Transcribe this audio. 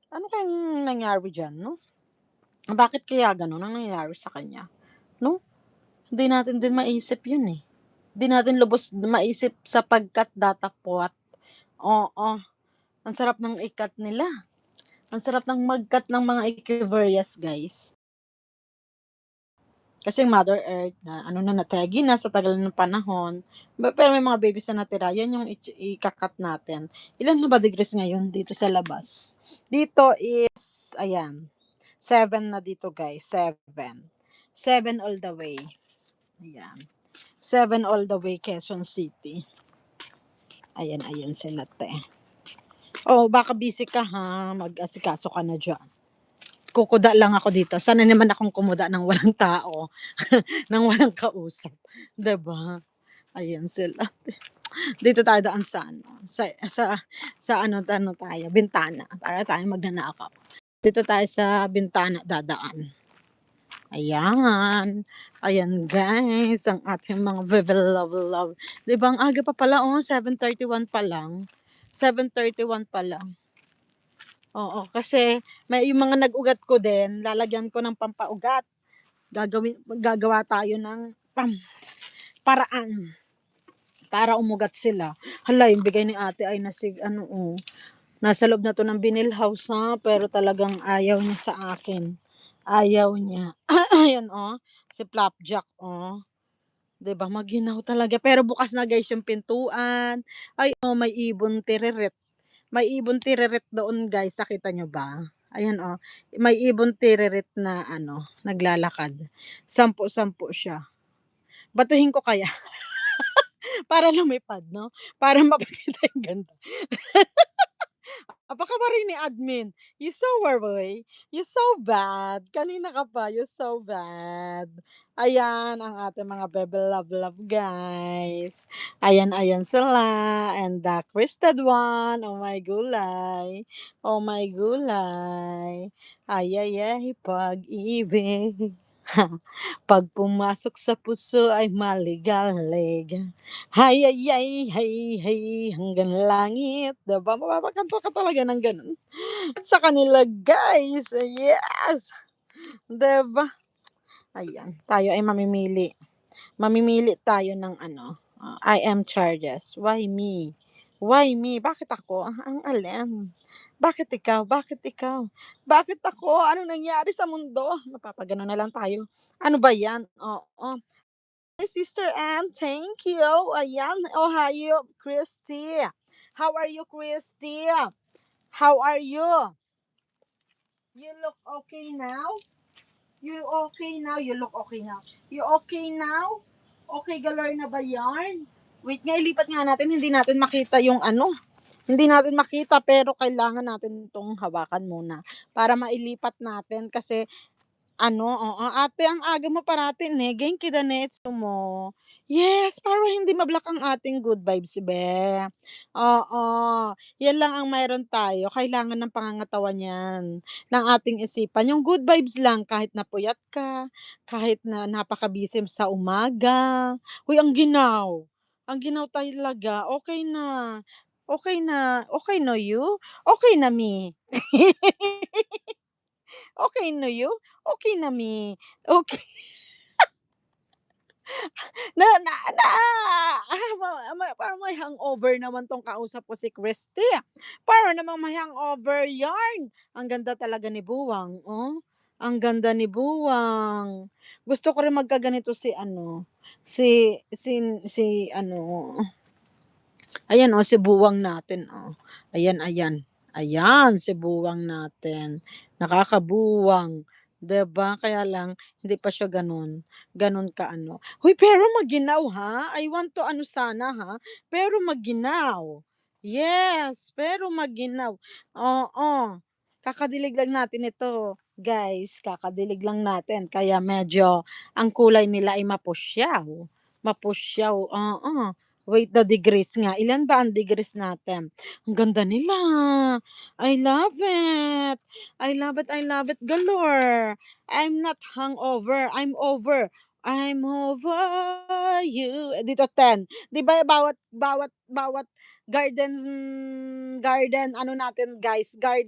Ano kayang nangyari diyan 'no? Bakit kaya gano'n ang nangyayari sa kanya 'no? Hindi natin din maisip 'yun, eh. Di natin lubos maisip sapagkat datapwat. Oo, ang sarap ng ikat nila. Ang sarap ng mag-cut ng mga Echeverrias, guys. Kasi Mother Earth na ano na, nategi na sa tagal ng panahon. Pero may mga babies na natira, yan yung ika-cut natin. Ilan na ba degrees ngayon dito sa labas? Dito is, ayan, 7 na dito guys, 7. 7 all the way. Ayan. 7 all the way Quezon City. Ayan, ayan sila te. Oh, baka busy ka ha, mag-asikaso ka na diyan. Kukuda lang ako dito. Sana naman akong kumuda ng walang tao, ng walang kausap, 'di ba? Ayan sila. Dito tayo daan sa ano, sa ano tayo, bintana para tayo magnanakaw. Dito tayo sa bintana dadaan. Ayan. Ayan guys, ang ating mga love. 'Di ba ang aga pa pala, oh, 7:31 pa lang. 7:31 pa lang. Oo, kasi may yung mga nag-ugat ko din, lalagyan ko ng pampaugat. Gagawa tayo ng paraan para umugat sila. Hala, yung bigay ni ate ay ano, oh, nasa loob na 'to ng vinyl house ha, pero talagang ayaw niya sa akin. Ayaw niya. Ayan, oh, si Flapjack, oh. 'Di ba maghinaw talaga, pero bukas na guys yung pintuan. Ay, oh, may ibon tiririt. May ibon tiririt doon guys, nakita niyo ba? Ayan, oh, may ibon tiririt na ano, naglalakad. Sampu-sampu siya. Batuhin ko kaya? Para lumipad 'no? Para mapakita yung ganda. Baka marinig ni admin, "You so worry, you so bad, kanina ka pa, you so bad." Ayan ang ating mga bebe love guys. Ayan, ayan sila and the crested one, oh my gulay, oh my gulay. Ay, ay, ay, pag-ibig. 'Pag pumasok sa puso ay maligalig. Hay, ay, ay, hay, hay, hanggang langit, 'di ba mapapakanta ka talaga ng gano'n sa kanila guys, yes, 'di ba? Ayan, tayo ay mamimili. Mamimili tayo ng ano, I am charges. Why me? Why me? Bakit ako? Ang alin? Bakit ikaw? Bakit ikaw? Bakit ako? Anong nangyari sa mundo? Mapapagano na lang tayo. Ano ba 'yan? Oo. Hi, Sister Anne, thank you. Ayan, Ohio, Christy. How are you, Christy? How are you? You look okay now? You okay now? You look okay now. You okay now? Okay galore na ba yarn? Wait nga, ilipat nga natin, hindi natin makita yung ano, hindi natin makita pero kailangan natin itong hawakan muna para mailipat natin kasi ano, oo, ate ang aga mo parating ne, genki da ne mo. Yes, para hindi ma-block ang ating good vibes be. Oo, yan lang ang mayroon tayo, kailangan ng pangangatawan yan, ng ating isipan. Yung good vibes lang kahit napuyat ka, kahit na napaka-busy sa umaga. Uy, ang ginaw. Ang ginaw talaga, okey na. Okey na, okey na you? Okey na me. Okey na you? Okey na me. Okay. Na parang may hangover naman 'tong kausap ko si Christy. Para namang may hangover yarn. Ang ganda talaga ni Buwang, oh. Ang ganda ni Buwang. Gusto ko rin magkaganito si ano, si ano, ayan, oh, si Buwang natin, oh. Ayan, ayan. Ayan, si Buwang natin. Nakakabuwang, 'di ba? Kaya lang hindi pa siya gano'n, gano'n ka-ano. Hoy, pero maginaw, ha? I want to ano sana, ha, pero maginaw. Yes, pero maginaw. Oo, kakadilig lang natin ito, guys, kakadilig lang natin kaya medyo ang kulay nila ay mapusyaw, mapusyaw, oo. Wait, the degrees nga. Ilan ba ang degrees natin? Ang ganda nila. I love it. I love it galore. I'm not hungover. I'm over. I'm over you. Dito 10. 'Di ba bawat garden ano natin guys, garden